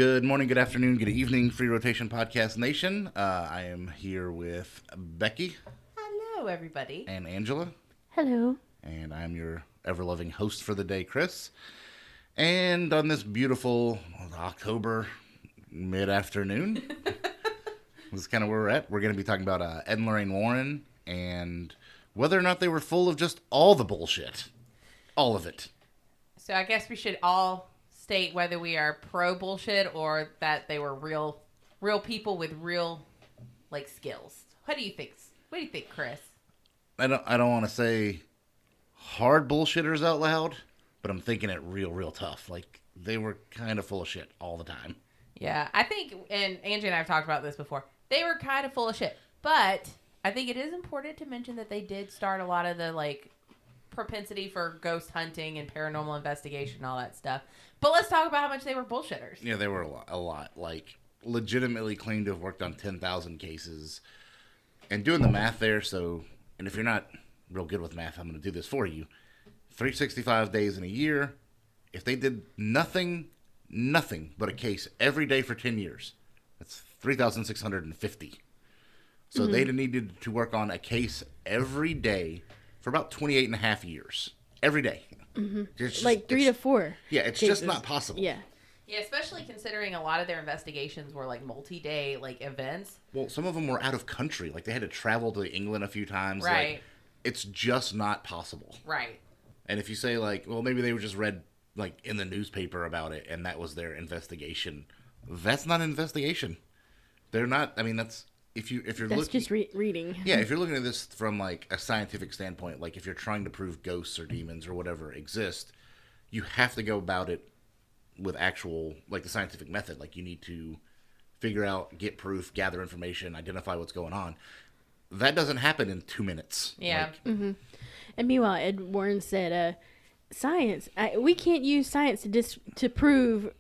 Good morning, good afternoon, good evening, Free Rotation Podcast Nation. I am here with Becky. Hello, everybody. And Angela. Hello. And I'm your ever-loving host for the day, Chris. And on this beautiful October mid-afternoon, this is kind of where we're at. We're going to be talking about Ed and Lorraine Warren and whether or not they were full of just all the bullshit. All of it. So I guess we should all state whether we are pro bullshit or that they were real people with real skills. What do you think? What do you think, Chris? I don't want to say hard bullshitters out loud, but I'm thinking it real tough. Like, they were kind of full of shit all the time. Yeah, I think, and Angie and I have talked about this before, they were kind of full of shit. But I think it is important to mention that they did start a lot of the, propensity for ghost hunting and paranormal investigation and all that stuff. But let's talk about how much they were bullshitters. Yeah, they were a lot. Legitimately claimed to have worked on 10,000 cases. And doing the math there, and if you're not real good with math, I'm going to do this for you. 365 days in a year. If they did nothing but a case every day for 10 years, that's 3,650. So they needed to work on a case every day for about 28 and a half years. Every day. Mm-hmm. Just, 3 to 4. Yeah, it's cases. Just not possible. Yeah, especially considering a lot of their investigations were multi-day events. Well, some of them were out of country. They had to travel to England a few times. Right. It's just not possible. Right. And if you say maybe they were just read in the newspaper about it and that was their investigation, that's not an investigation. They're not. I mean, that's if you're that's looking, just reading. Yeah, if you're looking at this from a scientific standpoint, if you're trying to prove ghosts or demons or whatever exist, you have to go about it with actual the scientific method. You need to figure out, get proof, gather information, identify what's going on. That doesn't happen in 2 minutes. Yeah. And meanwhile, Ed Warren said, "Science. We can't use science to prove,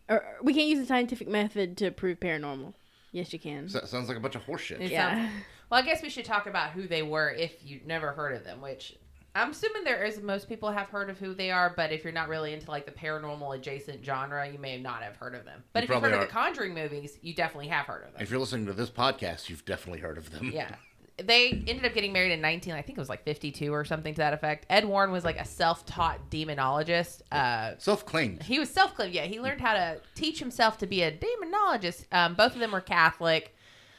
or we can't use the scientific method to prove paranormal." Yes, you can. So, sounds like a bunch of horseshit. Yeah. Well, I guess we should talk about who they were if you've never heard of them, which I'm assuming most people have heard of who they are, but if you're not really into the paranormal adjacent genre, you may not have heard of them. But if you've heard of the Conjuring movies, you definitely have heard of them. If you're listening to this podcast, you've definitely heard of them. Yeah. They ended up getting married in 52 or something to that effect. Ed Warren was a self-taught demonologist. Self-claimed. He was self-claimed, yeah. He learned how to teach himself to be a demonologist. Both of them were Catholic,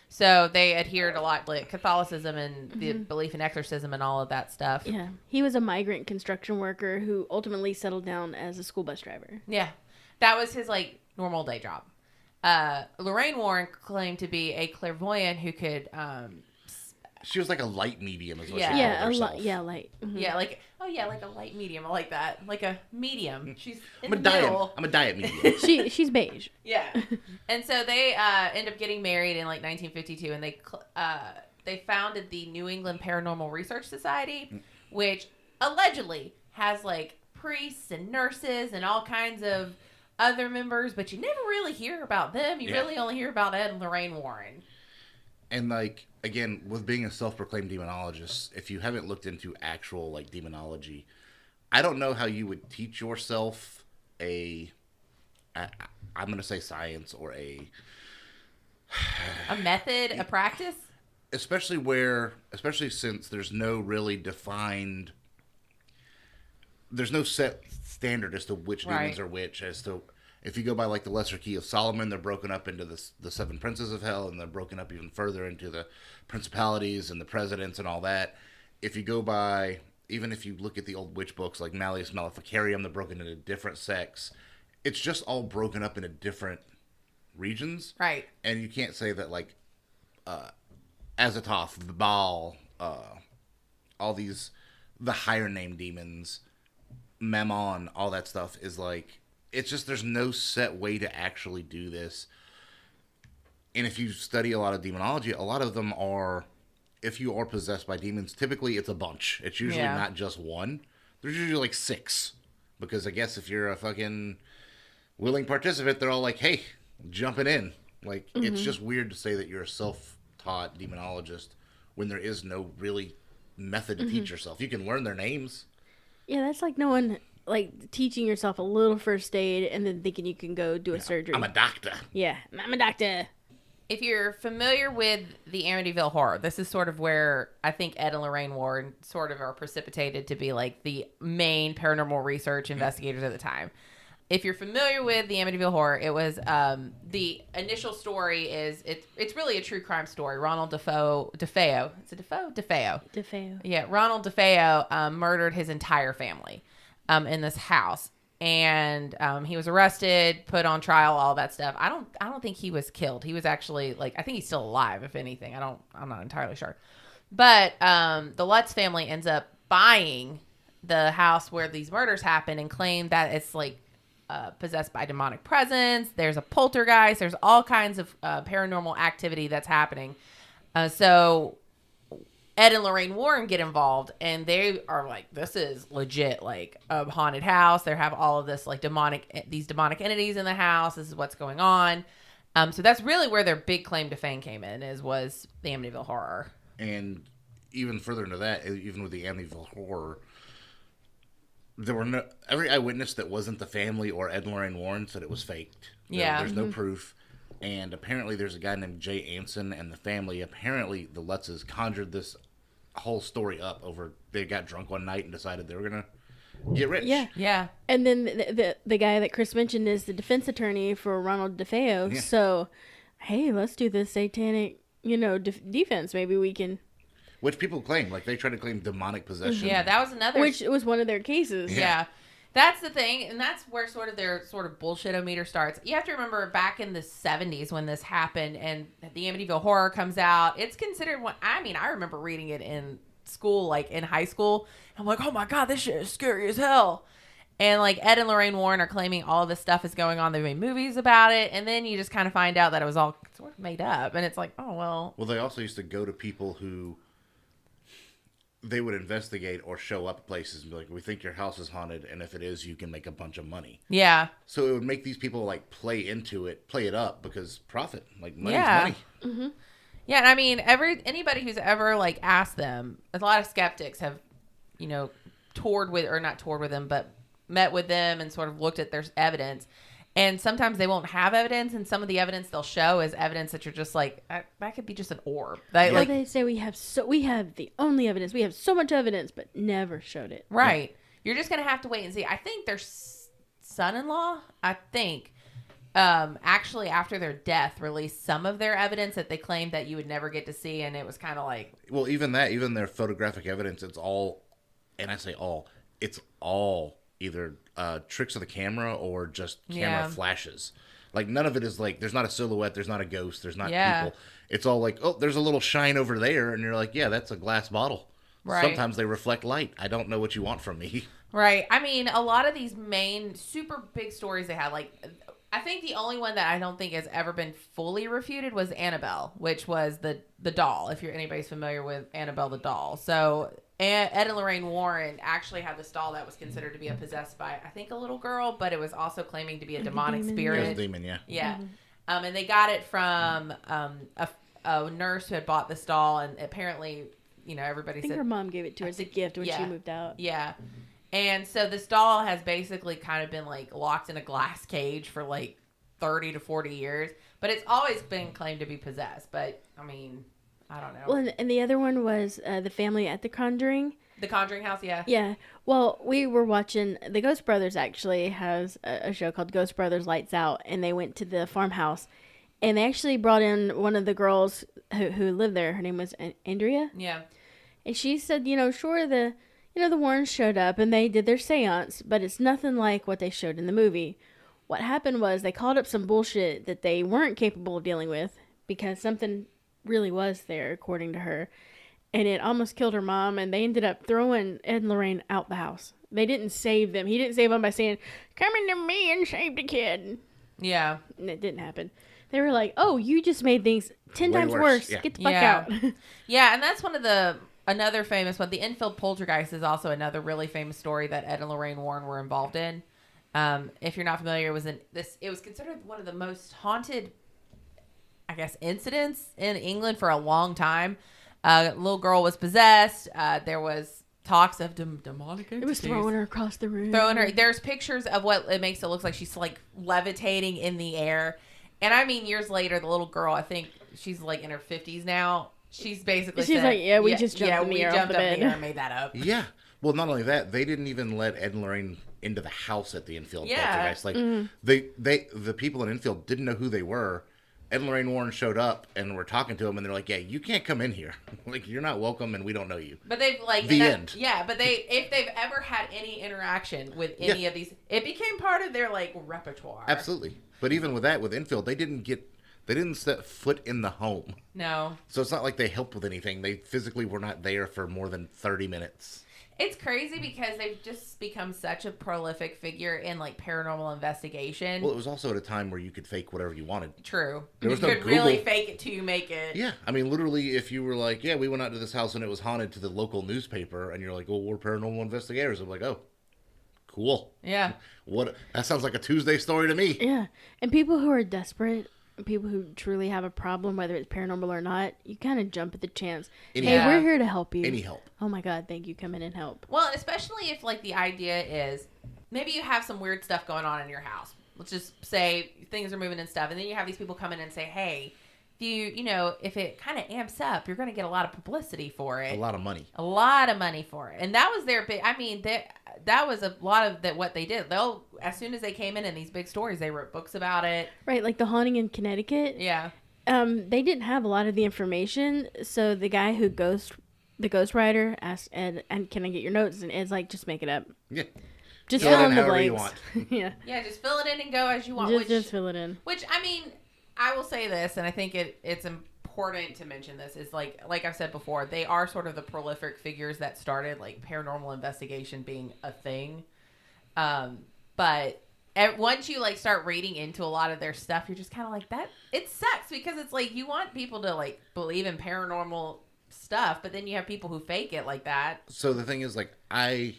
so they adhered a lot to Catholicism and the belief in exorcism and all of that stuff. Yeah. He was a migrant construction worker who ultimately settled down as a school bus driver. Yeah. That was his, normal day job. Lorraine Warren claimed to be a clairvoyant who could... She was a light medium, is what yeah. she called herself. Light. Mm-hmm. Yeah, a light medium. I like that. A medium. She's in I'm a diet medium. She's beige. Yeah. And so they end up getting married in 1952, and they founded the New England Paranormal Research Society, which allegedly has priests and nurses and all kinds of other members, but you never really hear about them. You really only hear about Ed and Lorraine Warren. And again, with being a self-proclaimed demonologist, if you haven't looked into actual demonology, I don't know how you would teach yourself I'm going to say science or a method, a practice, especially since there's no really defined, there's no set standard as to which demons are which. As to if you go by the Lesser Key of Solomon, they're broken up into the 7 princes of hell, and they're broken up even further into the principalities and the presidents and all that. If you go by, even if you look at the old witch books like Malleus Maleficarium, they're broken into different sects. It's just all broken up into different regions. Right. And you can't say that Azathoth, the Baal, all these, the higher name demons, Mammon, all that stuff is it's just there's no set way to actually do this. And if you study a lot of demonology, a lot of them are, if you are possessed by demons, typically it's a bunch. It's usually not just one. There's usually 6. Because I guess if you're a fucking willing participant, they're all hey, jumping in. It's just weird to say that you're a self-taught demonologist when there is no really method to teach yourself. You can learn their names. Yeah, that's like knowing like teaching yourself a little first aid and then thinking you can go do a surgery. I'm a doctor. Yeah, I'm a doctor. If you're familiar with the Amityville Horror, this is sort of where I think Ed and Lorraine Warren sort of are precipitated to be like the main paranormal research investigators at the time. If you're familiar with the Amityville Horror, it was the initial story is it's really a true crime story. Ronald DeFeo. Is it DeFeo? DeFeo. Yeah, Ronald DeFeo murdered his entire family in this house. And he was arrested, put on trial, all that stuff. I don't think he was killed. He was actually I think he's still alive, if anything. I'm not entirely sure. But the Lutz family ends up buying the house where these murders happen and claim that it's possessed by demonic presence. There's a poltergeist. There's all kinds of paranormal activity that's happening. So Ed and Lorraine Warren get involved, and they are like, this is legit, a haunted house. They have all of this these demonic entities in the house. This is what's going on. So that's really where their big claim to fame came in, was the Amityville Horror. And even further into that, even with the Amityville Horror, there were every eyewitness that wasn't the family or Ed and Lorraine Warren said it was faked. There's no proof. And apparently there's a guy named Jay Anson and the family. Apparently the Lutzes conjured this whole story up over, they got drunk one night and decided they were going to get rich. Yeah. And then the guy that Chris mentioned is the defense attorney for Ronald DeFeo. Yeah. So, hey, let's do the satanic, defense. Maybe we can. Which people claim, they try to claim demonic possession. Yeah, that was another. Which was one of their cases. Yeah. That's the thing, and that's where their bullshit-o-meter starts. You have to remember back in the 70s when this happened and the Amityville Horror comes out, it's considered I remember reading it in school, in high school. I'm like, oh my God, this shit is scary as hell. And Ed and Lorraine Warren are claiming all of this stuff is going on. They made movies about it, and then you just kind of find out that it was all sort of made up. And it's like, oh, well. Well, they also used to go to people who they would investigate or show up at places and be like, we think your house is haunted, and if it is, you can make a bunch of money. Yeah. So it would make these people play it up, because profit, money's money. Mm-hmm. Yeah, and I mean, anybody who's ever asked them, a lot of skeptics have, not toured with them, but met with them and sort of looked at their evidence. And sometimes they won't have evidence, and some of the evidence they'll show is evidence that you're just that could be just an orb. They say we have the only evidence. We have so much evidence, but never showed it. Right. Yeah. You're just gonna have to wait and see. I think their son-in-law, actually after their death, released some of their evidence that they claimed that you would never get to see, and it was kind of well, even their photographic evidence, it's all, and I say all, it's all either tricks of the camera or just camera flashes. None of it is there's not a silhouette, there's not a ghost, there's not people. It's all oh, there's a little shine over there, and you're like, yeah, that's a glass bottle. Right. Sometimes they reflect light. I don't know what you want from me. Right. I mean, a lot of these main super big stories they had, I think the only one that I don't think has ever been fully refuted was Annabelle, which was the doll, if anybody's familiar with Annabelle the doll. So Ed and Lorraine Warren actually had this doll that was considered to be possessed by, I think, a little girl, but it was also claiming to be a demonic spirit. It was a demon, yeah. Yeah. Mm-hmm. And they got it from a nurse who had bought this doll, and apparently, everybody said... her mom gave it to her as a gift when she moved out. Yeah. And so this doll has basically kind of been locked in a glass cage for 30 to 40 years, but it's always been claimed to be possessed. But I mean, I don't know. Well, and the other one was the family at The Conjuring. The Conjuring house, yeah. Yeah. Well, we were watching, the Ghost Brothers actually has a show called Ghost Brothers Lights Out, and they went to the farmhouse, and they actually brought in one of the girls who lived there. Her name was Andrea. Yeah. And she said, sure, the Warrens showed up and they did their seance, but it's nothing like what they showed in the movie. What happened was they called up some bullshit that they weren't capable of dealing with because something really was there, according to her. And it almost killed her mom, and they ended up throwing Ed and Lorraine out the house. They didn't save them. He didn't save them by saying, come into me and save the kid. Yeah. And it didn't happen. They were like, oh, you just made things 10 times worse. Yeah. Get the fuck out. Yeah, and that's another famous one. The Enfield Poltergeist is also another really famous story that Ed and Lorraine Warren were involved in. If you're not familiar, it was considered one of the most haunted, I guess, incidents in England for a long time. A little girl was possessed. There was talks of demonic entities. It was throwing her across the room. There's pictures of what it makes it look like she's like levitating in the air. And I mean, years later, the little girl, I think she's like in her 50s now. She's basically like, yeah, we just jumped in the air off the bed. and made that up. Yeah. Well, not only that, they didn't even let Ed and Lorraine into the house at the Enfield poltergeist. Like, the people in Enfield didn't know who they were. Ed and Lorraine Warren showed up and were talking to them, and they're like, "Yeah, you can't come in here. Like, you're not welcome, and we don't know you." But they've like the end. Yeah, but if they've ever had any interaction with any of these, it became part of their like repertoire. Absolutely. But even with that, with Enfield, they didn't set foot in the home. No. So it's not like they helped with anything. They physically were not there for more than 30 minutes. It's crazy because they've just become such a prolific figure in like paranormal investigation. Well, it was also at a time where you could fake whatever you wanted. True. There was you no could Google. really fake it till you make it. Yeah. I mean, literally, if you were like, yeah, we went out to this house and it was haunted to the local newspaper, and you're like, oh, we're paranormal investigators. I'm like, oh, cool. Yeah. That sounds like a Tuesday story to me. Yeah. And people who are desperate, people who truly have a problem, whether it's paranormal or not, you kind of jump at the chance. Hey, we're here to help you. Any help. Oh my God, thank you. Come in and help. Well, especially if like the idea is maybe you have some weird stuff going on in your house. Let's just say things are moving and stuff, and then you have these people come in and say, hey, if it kind of amps up, you're going to get a lot of publicity for it. A lot of money. A lot of money for it. And that was their big, I mean, that was a lot of what they did. As soon as they came in these big stories, they wrote books about it. Right, like the haunting in Connecticut. Yeah. They didn't have a lot of the information, so the guy the ghostwriter asked Ed, and can I get your notes? And Ed's like, just make it up. Yeah. Just fill in the however you blanks. want. Yeah. Yeah, just fill it in and go as you want. Just fill it in. Which, I mean, I will say this, and I think it's important to mention this, is like I've said before, they are sort of the prolific figures that started like paranormal investigation being a thing. But once you like start reading into a lot of their stuff, you're just kind of like, that it sucks, because it's like you want people to like believe in paranormal stuff, but then you have people who fake it like that. So the thing is, like, I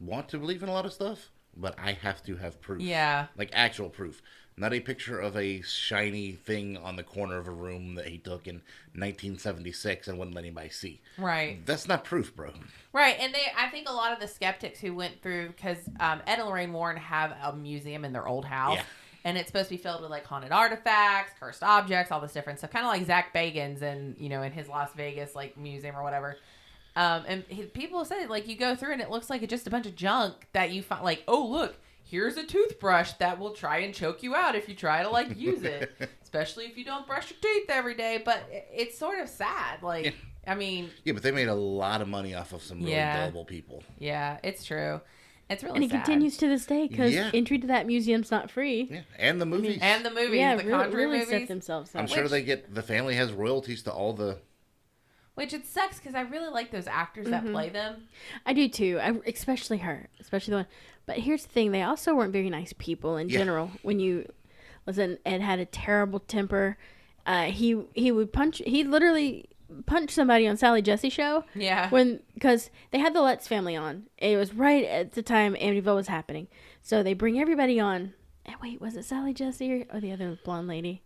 want to believe in a lot of stuff, but I have to have proof. Yeah. Like actual proof. Not a picture of a shiny thing on the corner of a room that he took in 1976 and wouldn't let anybody see. Right. That's not proof, bro. Right. And I think a lot of the skeptics who went through, because Ed and Lorraine Warren have a museum in their old house. Yeah. And it's supposed to be filled with like haunted artifacts, cursed objects, all this different stuff. Kind of like Zach Bagans and, in his Las Vegas like museum or whatever. People say like you go through and it looks like it's just a bunch of junk that you find, like, oh, look, here's a toothbrush that will try and choke you out if you try to like use it, especially if you don't brush your teeth every day. But it's sort of sad. Like, yeah. I mean, yeah, but they made a lot of money off of some really gullible people. Yeah, it's true. It's really and it sad. continues to this day, because entry to that museum's not free. Yeah, and the movies. Yeah, the Conjuring really movies. set themselves up. I'm sure the family has royalties to all the... Which it sucks, because I really like those actors that play them. I do too, especially her, especially the one. But here's the thing, they also weren't very nice people in general. When you listen, Ed had a terrible temper. He literally punched somebody on Sally Jesse show. Yeah. Because they had the Lutz family on. It was right at the time Amityville was happening. So they bring everybody on. And wait, was it Sally Jesse or the other blonde lady?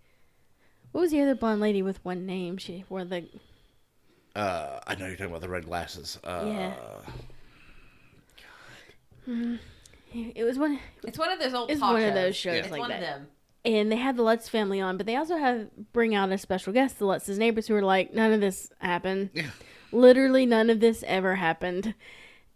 What was the other blonde lady with one name? She wore the... I know you're talking about the red glasses. Yeah. It was one. It's one of those old. It's talk one shows. of those shows It's like one that. Of them. And they had the Lutz family on, but they also bring out a special guest, the Lutz's neighbors, who were like, none of this happened. Yeah. Literally none of this ever happened.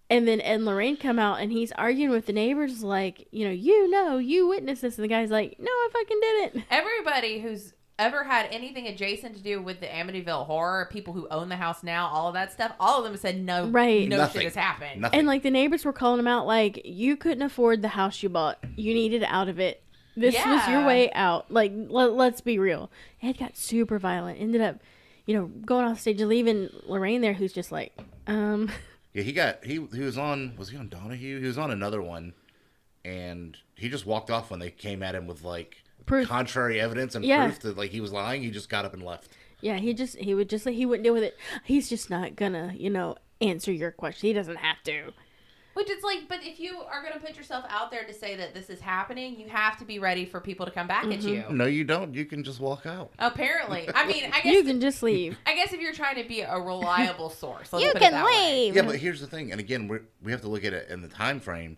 And then Ed and Lorraine come out, and he's arguing with the neighbors, like, you witnessed this. And the guy's like, no, I fucking didn't. Everybody who's ever had anything adjacent to do with the Amityville horror, people who own the house now, all of that stuff, all of them said no, right. No Nothing. shit has happened. Nothing. And like the neighbors were calling him out, like, you couldn't afford the house you bought. You needed out of it. This was your way out. Like, let's be real. Ed got super violent. Ended up, going off stage and leaving Lorraine there, who's just like, Yeah, he was on, was he on Donahue? He was on another one, and he just walked off when they came at him with, like, proof. Contrary evidence and proof that, like, he was lying. He just got up and left. Yeah, he wouldn't deal with it. He's just not gonna, answer your question. He doesn't have to. Which is like, but if you are going to put yourself out there to say that this is happening, you have to be ready for people to come back at you. No, you don't. You can just walk out. Apparently. I mean, I guess You can just leave. I guess if you're trying to be a reliable source, let's You put it can that way. leave. Yeah, but here's the thing. And again, we have to look at it in the time frame.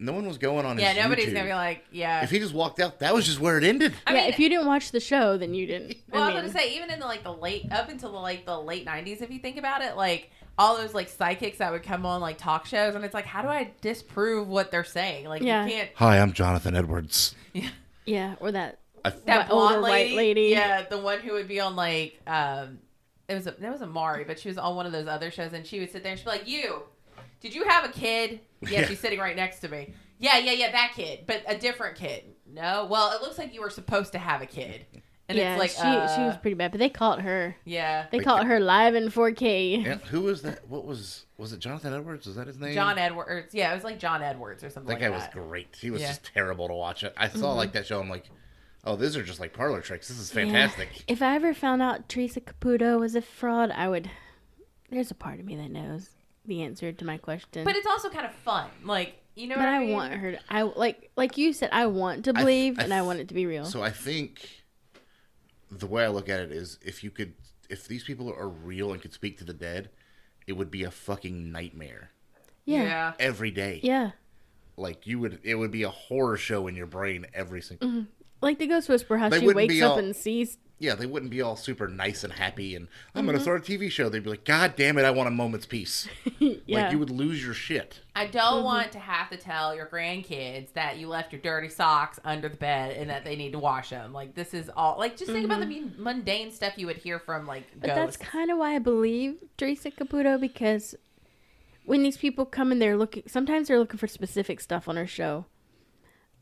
No one was going on his Yeah, nobody's YouTube. going to be like, yeah. If he just walked out, that was just where it ended. I Yeah, mean, if you didn't watch the show, then you didn't. well, I was going to say, even in the late, up until the late 90s, if you think about it, like, all those, like, psychics that would come on, like, talk shows, and it's like, how do I disprove what they're saying? Like, Yeah. you can't. Hi, I'm Jonathan Edwards. Yeah, or that. That older blonde white lady. Yeah, the one who would be on, like, it was Amari, but she was on one of those other shows, and she would sit there and she'd be like, did you have a kid? Yeah, Yeah. she's sitting right next to me. Yeah, that kid, but a different kid. No, well, it looks like you were supposed to have a kid. And yeah, it's like, she was pretty bad, but they caught her. yeah. They caught her live in 4K. Yeah, who was that? What was it? Jonathan Edwards? Was that his name? John Edwards. Yeah, it was like John Edwards or something That like guy that. was great. He was Yeah. just terrible to watch it. I saw like that show. I'm like, oh, these are just like parlor tricks. This is fantastic. Yeah. If I ever found out Teresa Caputo was a fraud, I would. There's a part of me that knows the answer to my question. But it's also kind of fun. Like, you know But what I I mean? want her. I like you said. I want to believe, and I want it to be real. So I think the way I look at it is, if these people are real and could speak to the dead, it would be a fucking nightmare yeah. every day. Yeah. Like it would be a horror show in your brain every single. Like the Ghost Whisperer, how They she wouldn't wakes be up all- and sees. Yeah, they wouldn't be all super nice and happy and I'm going to start a TV show. They'd be like, God damn it, I want a moment's peace. Yeah. Like you would lose your shit. I don't want to have to tell your grandkids that you left your dirty socks under the bed and that they need to wash them. Like, this is all, like, just think about the mundane stuff you would hear from, like, But ghosts. that's kind of why I believe Teresa Caputo, because when these people come in there looking, sometimes they're looking for specific stuff on her show,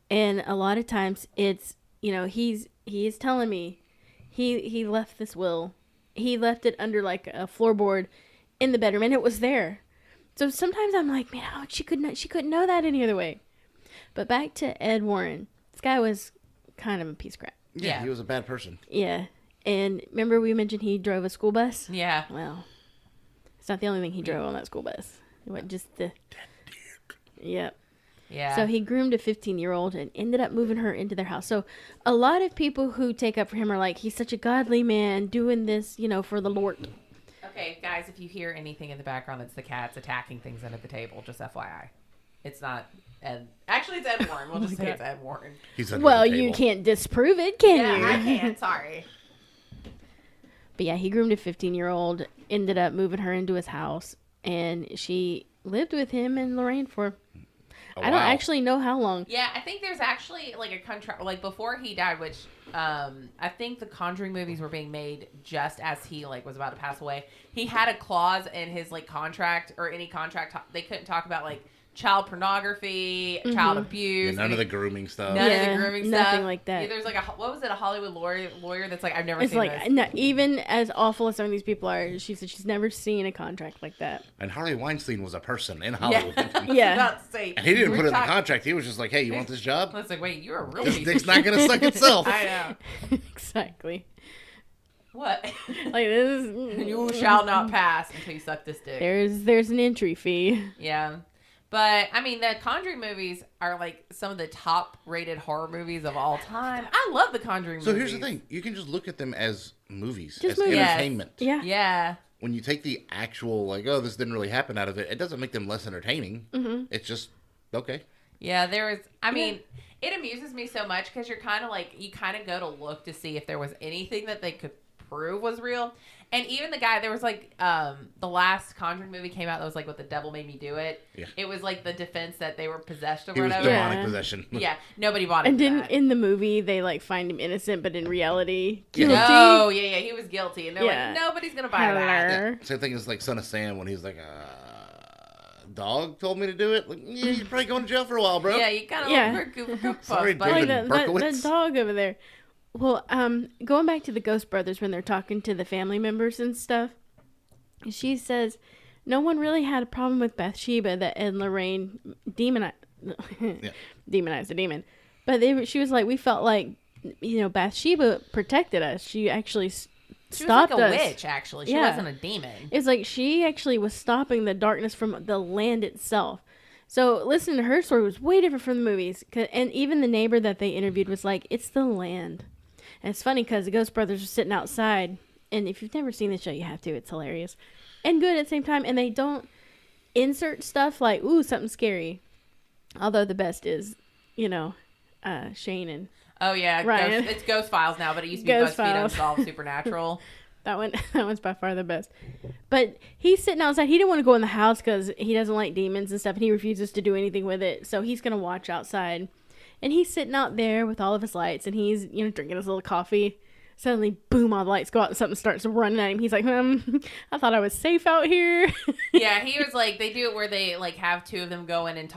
and a lot of times it's, you know, he is telling me he left this will, he left it under like a floorboard in the bedroom, and it was there. So sometimes I'm like, man, how she couldn't know that any other way. But back to Ed Warren, this guy was kind of a piece of crap. Yeah. He was a bad person. Yeah, and remember we mentioned he drove a school bus. Yeah. Well, it's not the only thing he drove on that school bus. It wasn't just the. Yep. Yeah. So he groomed a 15-year-old and ended up moving her into their house. So a lot of people who take up for him are like, he's such a godly man doing this, you know, for the Lord. Okay, guys, if you hear anything in the background, it's the cats attacking things under the table, just FYI. It's not Ed. Actually, it's Ed Warren. We'll just say it's Ed Warren. He's under Well, the you table. can't disprove it, can Yeah, you? I can't. Sorry. But yeah, he groomed a 15-year-old, ended up moving her into his house, and she lived with him and Lorraine for, Oh, I don't wow. actually know how long. Yeah, I think there's actually like a contract, like before he died, which I think the Conjuring movies were being made just as he like was about to pass away. He had a clause in his like contract or any contract they couldn't talk about like child pornography, child Yeah, abuse, none of the grooming stuff. none Yeah, of the grooming nothing stuff. like that. Yeah, there's like what was it, a Hollywood lawyer that's like, I've never It's seen like, this. no, even as awful as some of these people are, she said she's never seen a contract like that. And Harvey Weinstein was a person in Hollywood. Yeah. About to say, And he didn't we're put it in the talking- contract. He was just like, hey, you want this job? I was like, wait, you're a real This piece dick's of not going to suck itself. I know. Exactly. What? Like this is, You shall not pass until you suck this dick. there's an entry fee. Yeah. But, I mean, the Conjuring movies are, like, some of the top-rated horror movies of all time. I love the Conjuring So movies. here's the thing. You can just look at them as movies, Just as movies. entertainment. Yeah. Yeah. When you take the actual, like, oh, this didn't really happen out of it, it doesn't make them less entertaining. Mm-hmm. It's just, okay. Yeah, there is... I mean, it amuses me so much because you're kind of, like... You kind of go to look to see if there was anything that they could prove was real. And even the guy, there was like, the last Conjuring movie came out that was like, what, the devil made me do it. Yeah. It was like the defense that they were possessed or He was whatever. demonic Yeah. possession. Yeah, nobody bought it. And then in the movie they like find him innocent, but in reality guilty. Oh, yeah, he was guilty. And they're Yeah. like, nobody's going to buy that. Hello. Yeah. Same thing as, like, Son of Sam when he's like, dog told me to do it. Like, yeah, you're probably going to jail for a while, bro. Yeah, you kind of Yeah. look for goof Sorry, but Like David that Berkowitz. dog over there. Well, going back to the Ghost Brothers when they're talking to the family members and stuff, she says no one really had a problem with Bathsheba, that Ed and Lorraine demonized the demon. But she was like, we felt like, you know, Bathsheba protected us. She actually she was stopped like a us. witch, actually. She Yeah. wasn't a demon. It's like she actually was stopping the darkness from the land itself. So listening to her story was way different from the movies. And even the neighbor that they interviewed was like, it's the land. And it's funny because the Ghost Brothers are sitting outside. And if you've never seen the show, you have to. It's hilarious. And good at the same time. And they don't insert stuff like, ooh, something scary. Although the best is, Shane and Oh, yeah. Ryan. It's Ghost Files now, but it used to be Ghost BuzzFeed Files. Unsolved Supernatural. That one's by far the best. But he's sitting outside. He didn't want to go in the house because he doesn't like demons and stuff, and he refuses to do anything with it. So he's going to watch outside. And he's sitting out there with all of his lights, and he's, drinking his little coffee. Suddenly, boom, all the lights go out, and something starts running at him. He's like, I thought I was safe out here. Yeah, he was like, they do it where they, like, have two of them go in and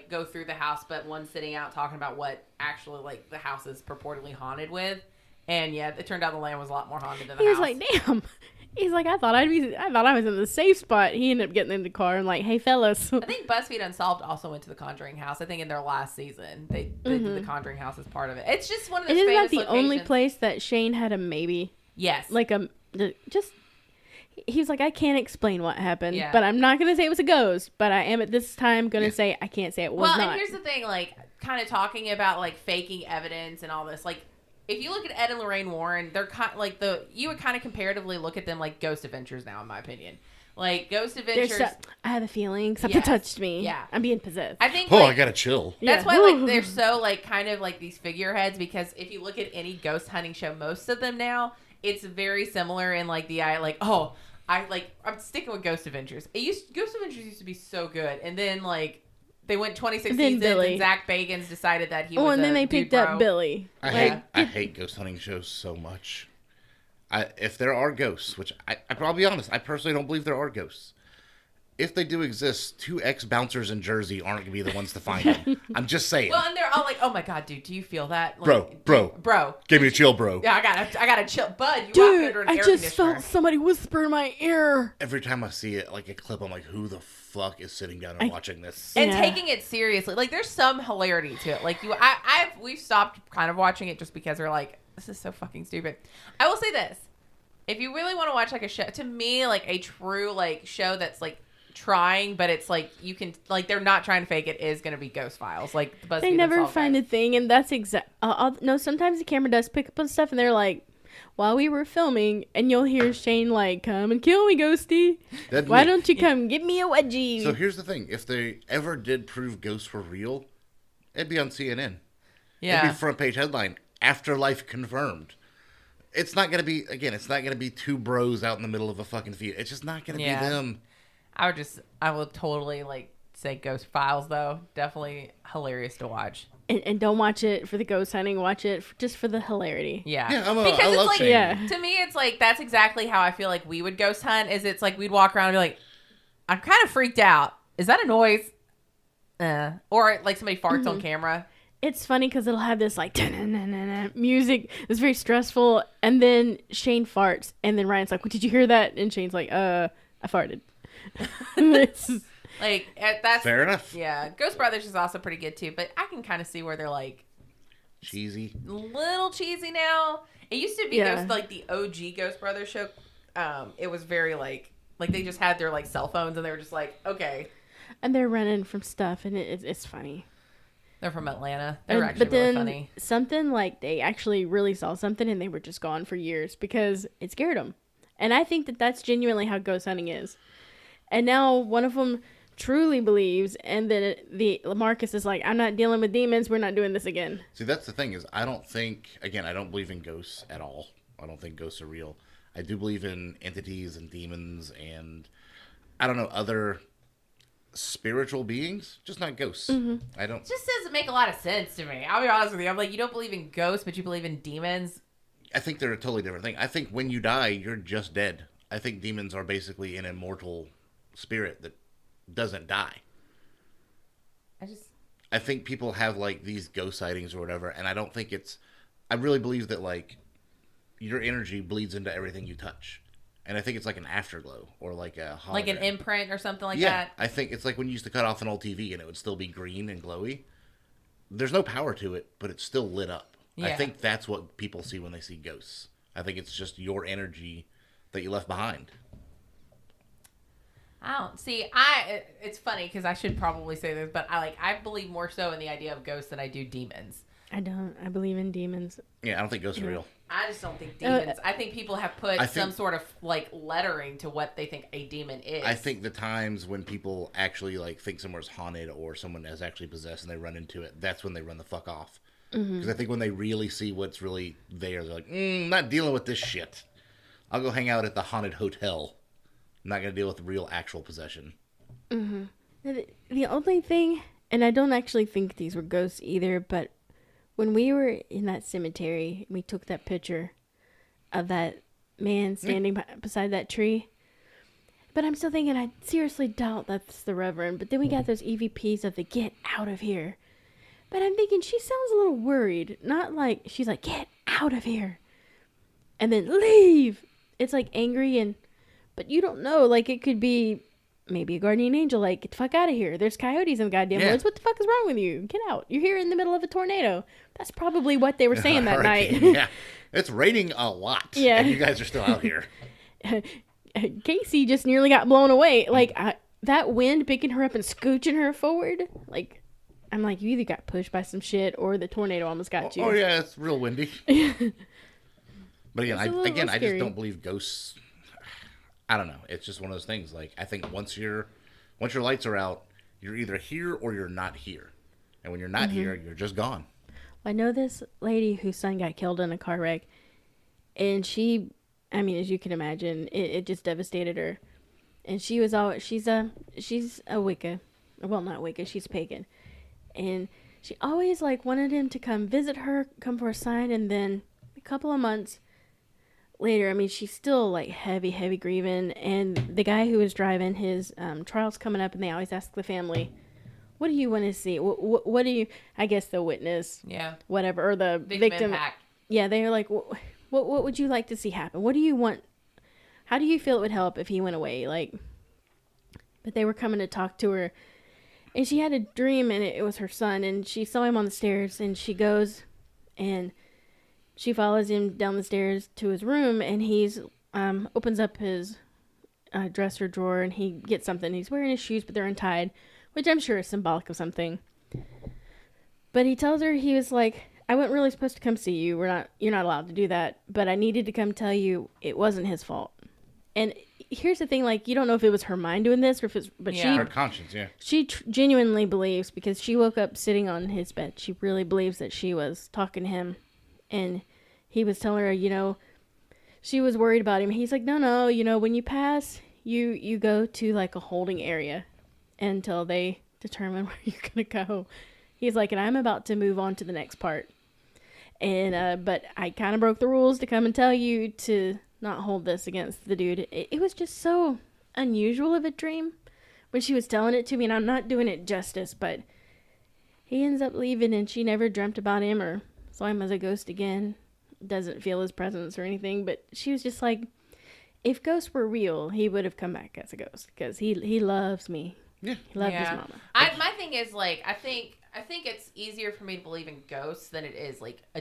go through the house, but one's sitting out talking about what actually, like, the house is purportedly haunted with. And, yeah, it turned out the land was a lot more haunted than the house. He was like, damn. He's like, I thought I was in the safe spot. He ended up getting in the car and like, hey, fellas. I think BuzzFeed Unsolved also went to the Conjuring house. I think in their last season, they did the Conjuring house as part of it. It's just one of those Isn't famous that the only locations. place that Shane had a maybe? Yes. Like he was like, I can't explain what happened, Yeah. but I'm not going to say it was a ghost, but I am at this time going to say I can't say it was well, not. and here's the thing, like, kind of talking about, like, faking evidence and all this, like, if you look at Ed and Lorraine Warren, they're kind of like you would kind of comparatively look at them like Ghost Adventures now, in my opinion. Like Ghost Adventures, I have a feeling something touched me. Yeah. I'm being possessed. I think. I gotta chill. That's Yeah. why like they're so like kind of like these figureheads, because if you look at any ghost hunting show, most of them now, it's very similar in like I'm sticking with Ghost Adventures. Ghost Adventures used to be so good, and then like. They went 26 seasons, and Zach Bagans decided that he was and then they picked up Billy. I hate ghost hunting shows so much. If there are ghosts, which I'll be honest, I personally don't believe there are ghosts. If they do exist, 2 ex-bouncers in Jersey aren't going to be the ones to find them. I'm just saying. Well, and they're all like, oh my God, dude, do you feel that? Like, Bro. Give me a chill, bro. Yeah, I got to chill. Bud, you Dude, walked under an I air just conditioner. felt somebody whisper in my ear. Every time I see it, like a clip, I'm like, who the fuck is sitting down and watching this? And taking it seriously. Like, there's some hilarity to it. Like, we've stopped kind of watching it just because we're like, this is so fucking stupid. I will say this. If you really want to watch, like, a show, to me, like, a true, like, show that's, like, trying, but it's, like, you can, like, they're not trying to fake it, is going to be Ghost Files. Like, the BuzzFeed They never Unsolved find guys. a thing, and that's exact. No, sometimes the camera does pick up on stuff, and they're like, while we were filming, and you'll hear Shane like, come and kill me, Ghosty. Why don't you come give me a wedgie? So here's the thing. If they ever did prove ghosts were real, it'd be on CNN. Yeah. It'd be front page headline, afterlife confirmed. It's not going to be, again, it's not going to be 2 bros out in the middle of a fucking field. It's just not going to be them. I would totally, like, say Ghost Files, though. Definitely hilarious to watch. And don't watch it for the ghost hunting. Watch it just for the hilarity. Yeah. Yeah, because I it's love like, Shane. Yeah. to me, it's like, that's exactly how I feel like we would ghost hunt, is it's like, we'd walk around and be like, I'm kind of freaked out. Is that a noise? Or like somebody farts on camera. It's funny because it'll have this like music. It's very stressful. And then Shane farts. And then Ryan's like, well, did you hear that? And Shane's like, I farted. Like, that's Fair enough. Yeah. Ghost Brothers is also pretty good too, but I can kind of see where they're like Cheesy. little cheesy now. It used to be Ghost, like the OG Ghost Brothers show. It was very like they just had their like cell phones and they were just like, okay. And they're running from stuff, and it's funny. They're from Atlanta. They're actually But then really funny. something like they actually really saw something, and they were just gone for years because it scared them. And I think that that's genuinely how ghost hunting is. And now one of them truly believes, and then the Marcus is like, I'm not dealing with demons. We're not doing this again. See, that's the thing is, I don't believe in ghosts at all. I don't think ghosts are real. I do believe in entities and demons and, I don't know, other spiritual beings, just not ghosts. I don't. It just doesn't make a lot of sense to me. I'll be honest with you. I'm like, you don't believe in ghosts, but you believe in demons. I think they're a totally different thing. I think when you die, you're just dead. I think demons are basically an immortal spirit that doesn't die. I think people have like these ghost sightings or whatever, and I don't think it's. I really believe that like your energy bleeds into everything you touch, and I think it's like an afterglow or like a hologram. Like an imprint or something like Yeah, that. I think it's like when you used to cut off an old TV and it would still be green and glowy. There's no power to it, but it's still lit up. I Yeah. think that's what people see when they see ghosts. I think it's just your energy that you left behind. I don't see. It's funny because I should probably say this, but I believe more so in the idea of ghosts than I do demons. I don't. I believe in demons. Yeah, I don't think ghosts are real. I just don't think demons. I think people have put some sort of lettering to what they think a demon is. I think the times when people actually think somewhere's haunted or someone is actually possessed and they run into it, that's when they run the fuck off. Because I think when they really see what's really there, they're like, I'm not dealing with this shit. I'll go hang out at the haunted hotel. I'm not going to deal with real actual possession. The only thing, and I don't actually think these were ghosts either, but when we were in that cemetery, we took that picture of that man standing beside that tree. But I'm still thinking, I seriously doubt that's the Reverend. But then we got those EVPs of the get out of here. But I'm thinking, she sounds a little worried. Not like, she's like, get out of here. And then leave. It's angry but you don't know. It could be maybe a guardian angel. Get the fuck out of here. There's coyotes in the goddamn woods. What the fuck is wrong with you? Get out. You're here in the middle of a tornado. That's probably what they were saying that night. Yeah. It's raining a lot. Yeah. And you guys are still out here. Casey just nearly got blown away. That wind picking her up and scooching her forward. I'm like, you either got pushed by some shit or the tornado almost got you. Oh yeah, it's real windy. But again, I just don't believe ghosts. I don't know. It's just one of those things. I think once your lights are out, you're either here or you're not here. And when you're not here, you're just gone. I know this lady whose son got killed in a car wreck, and as you can imagine, it just devastated her. And she's a Wicca. Well, not Wicca, she's pagan. And she always wanted him to come visit her, come for a sign, and then a couple of months later, she's still heavy grieving, and the guy who was driving, his trial's coming up, and they always ask the family, what do you want to see? What do you, I guess the witness, whatever, or the victim impact. Yeah, they're like, what would you like to see happen? What do you want? How do you feel it would help if he went away? But they were coming to talk to her, and she had a dream, and it was her son, and she saw him on the stairs, and she goes, and she follows him down the stairs to his room, and he's opens up his dresser drawer, and he gets something. He's wearing his shoes, but they're untied, which I'm sure is symbolic of something. But he tells her, he was like, I wasn't really supposed to come see you. You're not allowed to do that. But I needed to come tell you it wasn't his fault. And here's the thing, you don't know if it was her mind doing this or if it's, but her conscience, yeah. She genuinely believes, because she woke up sitting on his bed. She really believes that she was talking to him. And he was telling her, she was worried about him. He's like, no, when you pass, you go to a holding area until they determine where you're going to go. He's like, and I'm about to move on to the next part. And, but I kind of broke the rules to come and tell you to not hold this against the dude. It was just so unusual of a dream when she was telling it to me, and I'm not doing it justice, but he ends up leaving, and she never dreamt about him or saw him as a ghost again. Doesn't feel his presence or anything, but she was just like, if ghosts were real, he would have come back as a ghost, because he loves me. Yeah. He loved his mama. My thing is, I think it's easier for me to believe in ghosts than it is a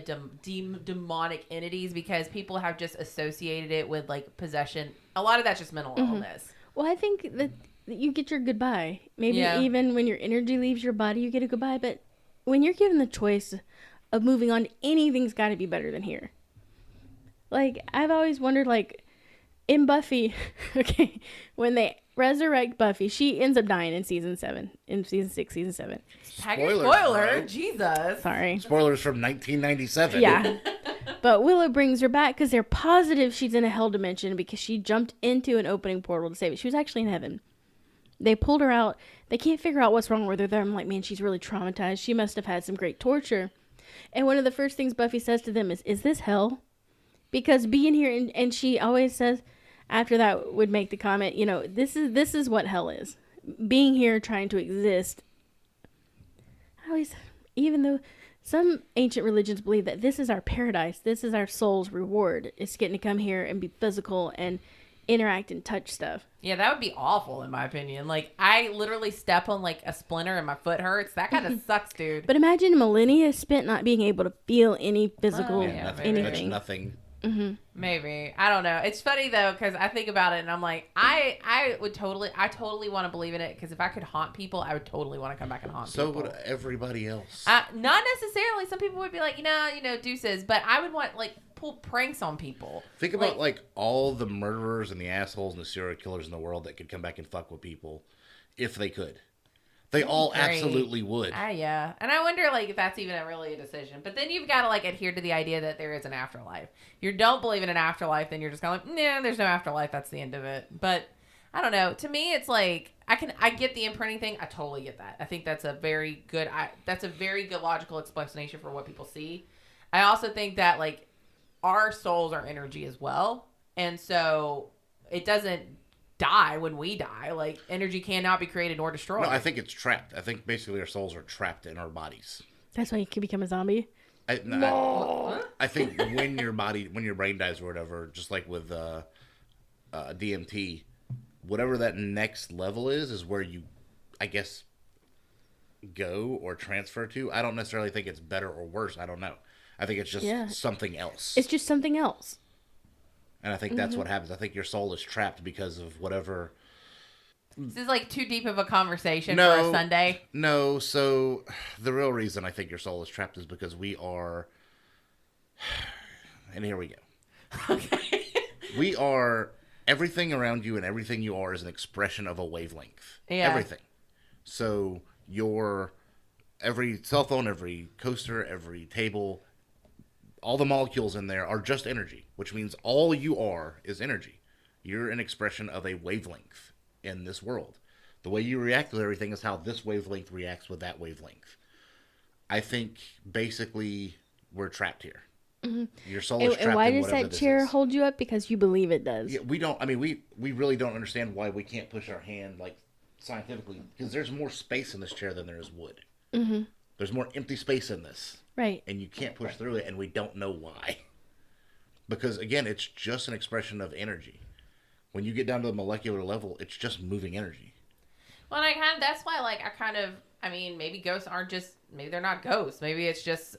demonic entities, because people have just associated it with possession. A lot of that's just mental illness. Well, I think that you get your goodbye. Maybe even when your energy leaves your body, you get a goodbye. But when you're given the choice of moving on, anything's got to be better than here. I've always wondered, in Buffy, okay, when they resurrect Buffy, she ends up dying in season 7, in season 6, season 7. Spoiler, Jesus. Sorry. Spoilers from 1997. Yeah. But Willow brings her back because they're positive she's in a hell dimension because she jumped into an opening portal to save it. She was actually in heaven. They pulled her out. They can't figure out what's wrong with her. I'm like, man, she's really traumatized. She must have had some great torture. And one of the first things Buffy says to them is this hell? Because being here, and she always says, after that would make the comment, this is what hell is. Being here, trying to exist. Even though some ancient religions believe that this is our paradise, this is our soul's reward. It's getting to come here and be physical and interact and touch stuff. Yeah, that would be awful in my opinion. I literally step on a splinter and my foot hurts. That kind of sucks, dude. But imagine millennia spent not being able to feel any physical anything. anything. Nothing. Mm-hmm. Maybe. I don't know. It's funny though, because I think about it and I'm like, I totally want to believe in it, because if I could haunt people, I would totally want to come back and haunt So people. would everybody else. Not necessarily. Some people would be like, deuces. But I would want, like, pull pranks on people. Think about, like, all the murderers and the assholes and the serial killers in the world that could come back and fuck with people if they could. They all Great. absolutely would. Yeah. And I wonder, like, if that's even really a decision. But then you've got to, like, adhere to the idea that there is an afterlife. If you don't believe in an afterlife, then you're just kind of like, nah, there's no afterlife. That's the end of it. But I don't know. To me, it's like, I get the imprinting thing. I totally get that. I think that's a very good logical explanation for what people see. I also think that, like, our souls are energy as well. And so it doesn't die when we die. Like, energy cannot be created or destroyed. No, I think it's trapped. I think basically our souls are trapped in our bodies. That's why you can become a zombie. I think when your brain dies or whatever, just like with DMT, whatever that next level is where you, I guess, go or transfer to. I don't necessarily think it's better or worse. I don't know. I think it's just something else. It's just something else. And I think that's what happens. I think your soul is trapped because of whatever. This is like too deep of a conversation for a Sunday. No, so the real reason I think your soul is trapped is because we are. And here we go. Okay. We are. Everything around you and everything you are is an expression of a wavelength. Yeah. Everything. So every cell phone, every coaster, every table, all the molecules in there are just energy, which means all you are is energy. You're an expression of a wavelength in this world. The way you react to everything is how this wavelength reacts with that wavelength. I think basically we're trapped here. Mm-hmm. Your soul is trapped. And why in does whatever that this chair is. hold you up? Because you believe it does. Yeah, we don't. I mean, we really don't understand why we can't push our hand like scientifically, because there's more space in this chair than there is wood. Mm-hmm. There's more empty space in this. Right. And you can't push through it, and we don't know why. Because, again, it's just an expression of energy. When you get down to the molecular level, it's just moving energy. Well, and that's why, like, maybe ghosts aren't just, maybe they're not ghosts. Maybe it's just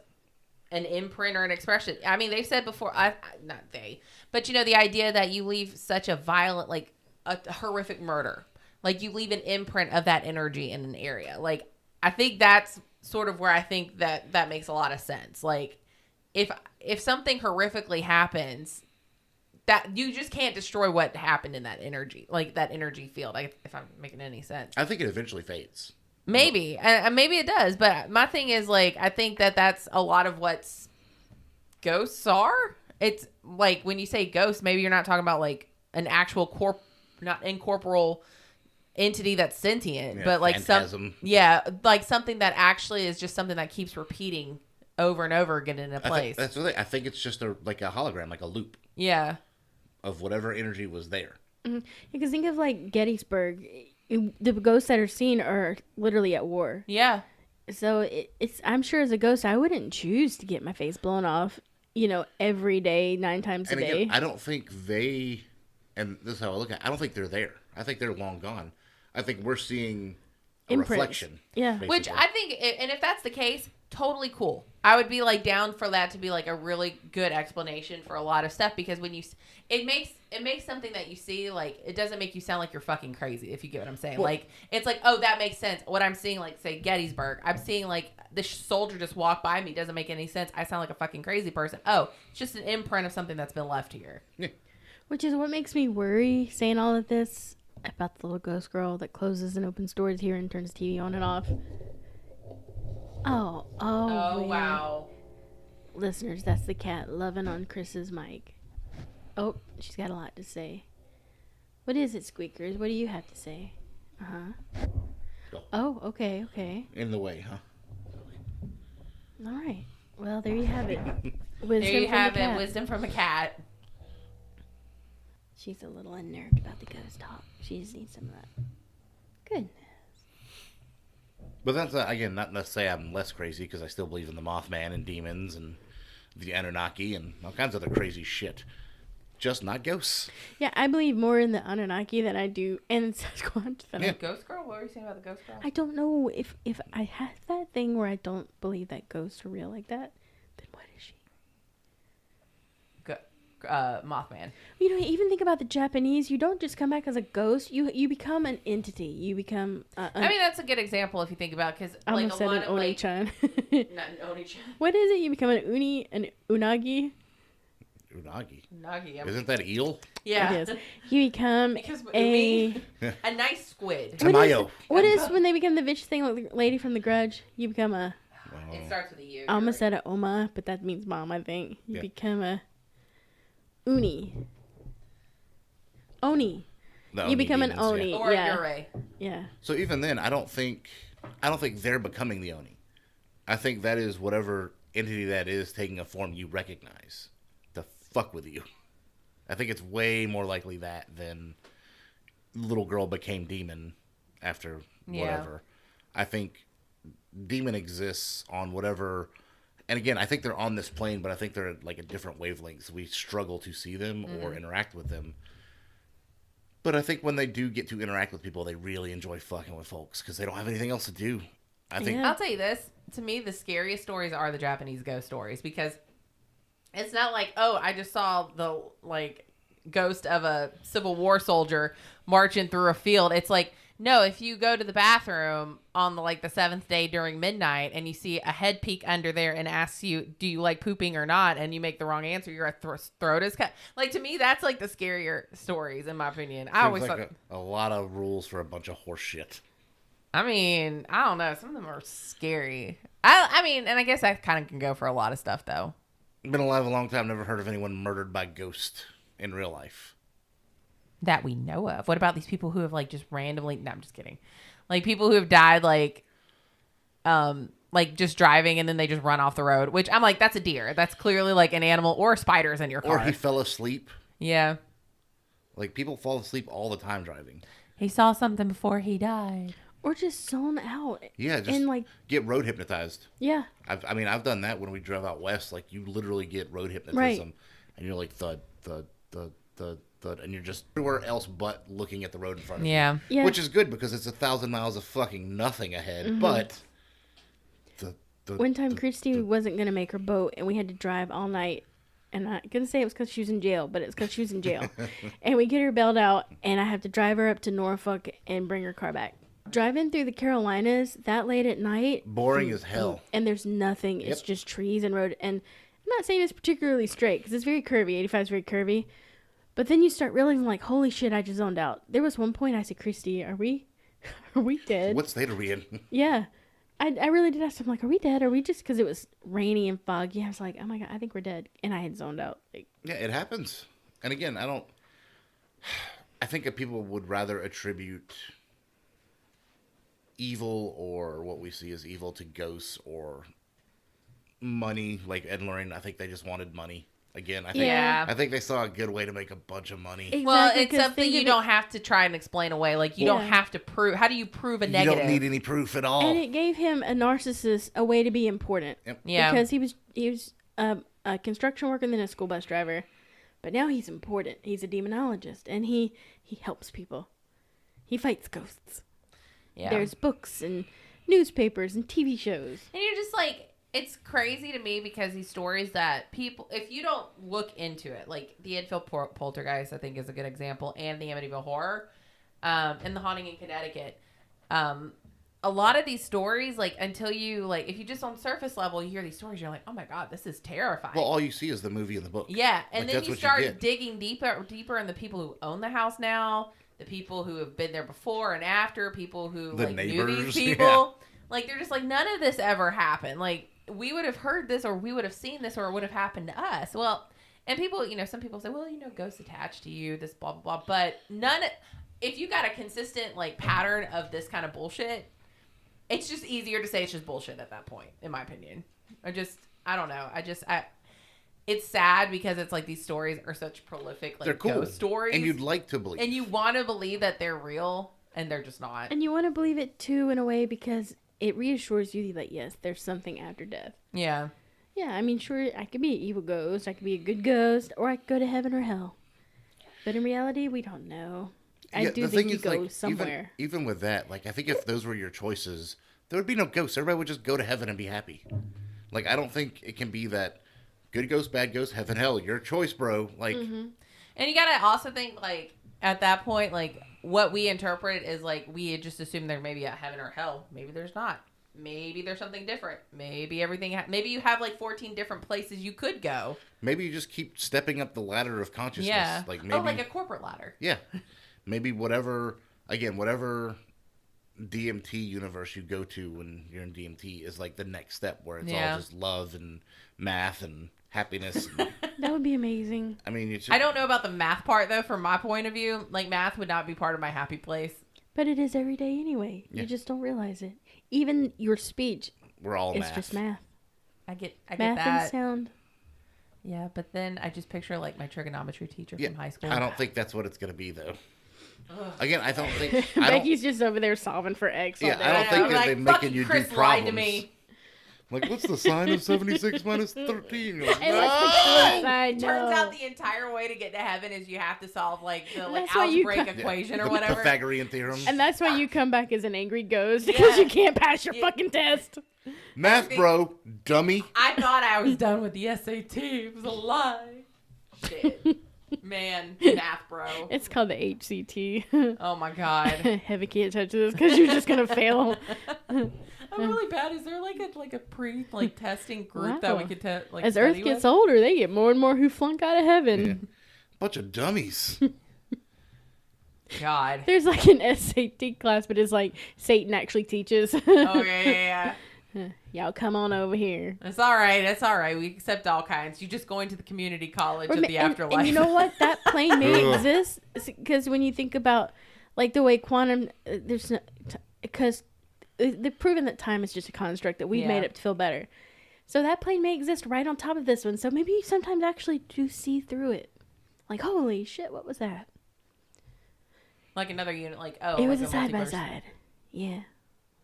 an imprint or an expression. I mean, they've said before, but, the idea that you leave such a violent, like, a horrific murder. Like, you leave an imprint of that energy in an area. Like, I think that's sort of where I think that makes a lot of sense. Like, if something horrifically happens, that you just can't destroy what happened in that energy, like that energy field. If I'm making any sense, I think it eventually fades. Maybe, maybe it does. But my thing is, like, I think that's a lot of what ghosts are. It's like when you say ghost, maybe you're not talking about like an actual not incorporeal entity that's sentient, but like phantasm. Like something that actually is just something that keeps repeating over and over again in a place. I think it's just like a hologram, like a loop. Yeah. Of whatever energy was there. Mm-hmm. You can think of like Gettysburg. The ghosts that are seen are literally at war. Yeah. So it's. I'm sure as a ghost, I wouldn't choose to get my face blown off. Every day, 9 times a day. Again, I don't think and this is how I look at it, I don't think they're there. I think they're long gone. I think we're seeing a reflection. Yeah. Basically. Which I think, and if that's the case, totally cool. I would be like down for that to be like a really good explanation for a lot of stuff, because when it makes something that you see, like, it doesn't make you sound like you're fucking crazy, if you get what I'm saying. Well, like, it's like, oh, that makes sense. What I'm seeing, like, say Gettysburg, I'm seeing like this soldier just walk by me, doesn't make any sense. I sound like a fucking crazy person. Oh, it's just an imprint of something that's been left here. Yeah. Which is what makes me worry saying all of this about the little ghost girl that closes and opens doors here and turns TV on and off. Oh, wow. Listeners, that's the cat loving on Chris's mic. Oh, she's got a lot to say. What is it, Squeakers? What do you have to say? Uh-huh. Oh, okay. In the way, huh? All right. Well, there you have it. Wisdom from a cat. She's a little unnerved about the ghost talk. She just needs some of that. Goodness. But that's, again, not to say I'm less crazy, because I still believe in the Mothman and demons and the Anunnaki and all kinds of other crazy shit. Just not ghosts. Yeah, I believe more in the Anunnaki than I do in Sasquatch. Ghost girl? What were you saying about the ghost girl? I don't know if I have that thing where I don't believe that ghosts are real like that. Then what is she? Mothman. You know, even think about the Japanese. You don't just come back as a ghost. You become an entity. You become. I mean, that's a good example if you think about because I like almost a said lot an of like, Oni-chan. not an Oni-chan. What is it? You become an unagi. Unagi. Unagi. Isn't that eel? Yeah. It is. You become Because a. a nice squid. Tamayo. What is when they become the bitch thing like the lady from The Grudge? You become a. It starts with a U. I almost said a oma, but that means mom, I think. You become a. Oni. Oni. The You become an demons, Oni. yeah. Or Yeah. a Yurei. Yeah. So even then, I don't think they're becoming the Oni. I think that is whatever entity that is taking a form you recognize to fuck with you. I think it's way more likely that than little girl became demon after whatever. I think demon exists on whatever. And again, I think they're on this plane, but I think they're at like a different wavelengths. We struggle to see them or interact with them. But I think when they do get to interact with people, they really enjoy fucking with folks because they don't have anything else to do. I think Yeah. I'll tell you this. To me, the scariest stories are the Japanese ghost stories because it's not like, oh, I just saw the like ghost of a Civil War soldier marching through a field. It's like, no, if you go to the bathroom on the seventh day during midnight and you see a head peek under there and asks you, do you like pooping or not? And you make the wrong answer, your throat is cut. Like, to me, that's like the scarier stories, in my opinion. I always like thought, a lot of rules for a bunch of horse shit. I mean, I don't know. Some of them are scary. I mean, and I guess that kind of can go for a lot of stuff, though. Been alive a long time, never heard of anyone murdered by ghost in real life. That we know of. What about these people who have like just randomly? No, I'm just kidding. Like people who have died like just driving and then they just run off the road. Which I'm like, that's a deer. That's clearly like an animal or spiders in your car. Or he fell asleep. Yeah. Like people fall asleep all the time driving. He saw something before he died. Or just zone out. Yeah, just and like get road hypnotized. yeah. I've done that when we drove out west. Like you literally get road hypnotism, Right. and you're like thud, thud, thud, thud, thud, and you're just everywhere else but looking at the road in front of Yeah. you. Yeah. Which is good because it's 1,000 miles of fucking nothing ahead. But One time Christy wasn't gonna make her boat, and we had to drive all night. And I'm gonna say it was because she was in jail, but it's because she was in jail. And we get her bailed out, and I have to drive her up to Norfolk and bring her car back. Driving through the Carolinas that late at night, boring as hell. and there's nothing. It's Yep. just trees and road. And I'm not saying it's particularly straight because it's very curvy. 85 is very curvy. But then you start realizing, like, holy shit, I just zoned out. There was one point I said, Christy, are we dead? What state are we in? Yeah. I really did ask him, like, are we dead? Are we just, because it was rainy and foggy? I was like, oh my God, I think we're dead. And I had zoned out. Like, Yeah, it happens. And again, I think that people would rather attribute evil or what we see as evil to ghosts or money. Like Ed and Lorraine, I think they just wanted money. Again, Yeah. I think they saw a good way to make a bunch of money. Exactly, Well, it's 'cause something think you of don't have to try and explain away. Like you don't Yeah. have to prove. How do you prove a You negative? don't need any proof at all. And it gave him, a narcissist, a way to be important. Yep. Yeah. Because he was a construction worker and then a school bus driver. But now he's important. He's a demonologist. And he helps people. He fights ghosts. Yeah. There's books and newspapers and TV shows. And you're just like, it's crazy to me because these stories that people, if you don't look into it, like the Enfield Poltergeist, I think is a good example, and the Amityville Horror, and the Haunting in Connecticut. A lot of these stories, like until you like, if you just on surface level, you hear these stories, you're like, oh my God, this is terrifying. Well, all you see is the movie and the book. Yeah, and Like, then that's you what you start get. digging deeper in the people who own the house now, the people who have been there before and after, people who The like knew these neighbors, people. yeah. Like they're just like, none of this ever happened. Like we would have heard this or we would have seen this or it would have happened to us. Well, and people, some people say, well, ghosts attached to you, this blah blah blah, but if you got a consistent like pattern of this kind of bullshit, it's just easier to say it's just bullshit at that point, in my opinion. I don't know. It's sad because it's like these stories are such prolific, like They're cool. ghost stories. And you'd like to believe. And you want to believe that they're real, and they're just not. And you want to believe it too, in a way, because it reassures you that, yes, there's something after death. Yeah. Yeah, I mean, sure, I could be an evil ghost, I could be a good ghost, or I could go to heaven or hell. But in reality, we don't know. I Yeah, do the think thing you is, go like, somewhere. Even with that, like, I think if those were your choices, there would be no ghosts. Everybody would just go to heaven and be happy. Like, I don't think it can be that good ghost, bad ghost, heaven, hell, your choice, bro. Like, And you gotta also think, like, at that point, like, what we interpret is, like, we just assume there may be a heaven or hell. Maybe there's not. Maybe there's something different. Maybe everything. Maybe you have like 14 different places you could go. maybe you just keep stepping up the ladder of consciousness. Yeah. Like maybe, like a corporate ladder. Yeah. Maybe whatever DMT universe you go to when you're in DMT is like the next step where it's all just love and math and happiness. That would be amazing. I mean, I don't know about the math part though. From my point of view, like math would not be part of my happy place. But it is every day anyway. Yeah. You just don't realize it. Even your speech we're all is math. just math. I get Math that. and sound. Yeah, but then I just picture like my trigonometry teacher from high school. I don't think that's what it's going to be though. Again, I don't think... Becky's just over there solving for X. Yeah, I don't think they're making you Chris do lied problems. to me. Like, what's the sign of 76 minus 13? You're like, And what's the flip side? Turns No. out the entire way to get to heaven is you have to solve like the like That's why you algebraic co- equation or the whatever. Pythagorean theorem. And that's why you come back as an angry ghost, because you can't pass your fucking test. Math, bro. Dummy. I thought I was done with the SAT. It was a lie. Shit. Man, math, bro. It's called the HCT. Oh my god. Heavy can't touch this because you're just gonna fail. I'm really bad. Is there like a pre testing group that we Wow. could like As study Earth gets with? older, they get more and more who flunk out of heaven. Yeah. Bunch of dummies. God. There's like an SAT class, but it's like Satan actually teaches. Oh yeah. Y'all come on over here. It's all right. It's all right. We accept all kinds. You just going to the community college of the afterlife. And you know what? That plane may Ugh. exist because when you think about like the way quantum, there's because they've proven that time is just a construct that we've made up to feel better. So that plane may exist right on top of this one. So maybe you sometimes actually do see through it. Like, holy shit, what was that? Like another unit. Like It was like a side by multiverse. side. Yeah.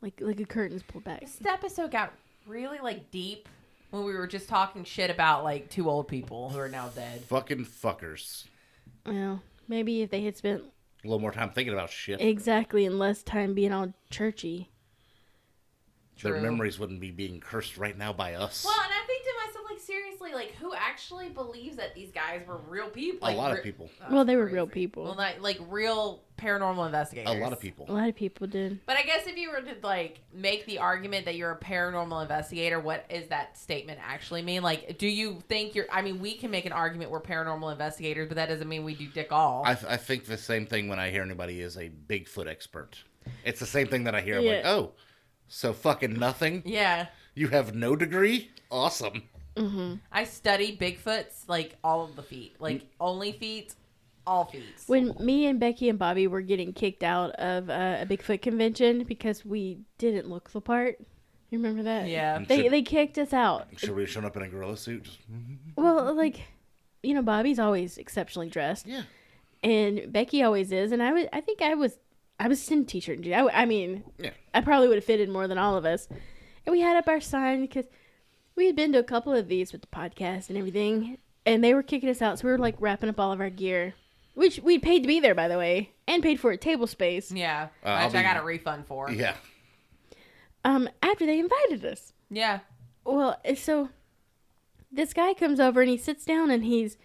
Like a curtain's pulled back. This episode got really like deep when we were just talking shit about like two old people who are now dead. Fucking fuckers. Well, maybe if they had spent A little more time thinking about shit. exactly and less time being all churchy. Their True. memories wouldn't be being cursed right now by us. Well, and I think to myself, like, seriously, like, who actually believes that these guys were real people? A Like, lot of people. Well, they were crazy. real people. Well, like real paranormal investigators. A lot of people. A lot of people did. But I guess if you were to, like, make the argument that you're a paranormal investigator, what is that statement actually mean? Like, do you think you're... I mean, we can make an argument we're paranormal investigators, but that doesn't mean we do dick all. I think the same thing when I hear anybody is a Bigfoot expert. It's the same thing that I hear. I'm Yeah. like, oh, so fucking nothing? Yeah. You have no degree? Awesome. I study Bigfoots, like, all of the feet. Like, only feet, all feet. When me and Becky and Bobby were getting kicked out of a Bigfoot convention because we didn't look the part. You remember that? Yeah. They kicked us out. Should we have shown up in a gorilla suit? Just, Well, like, you know, Bobby's always exceptionally dressed. yeah. And Becky always is. And I think I was in a t-shirt and jeans. I mean, Yeah. I probably would have fitted more than all of us. And we had up our sign because we had been to a couple of these with the podcast and everything. And they were kicking us out. So we were like wrapping up all of our gear, which we paid to be there, by the way, and paid for a table space. Yeah. I'll Which I be- got a refund for. Yeah. After they invited us. Yeah. Well, so this guy comes over and he sits down and he's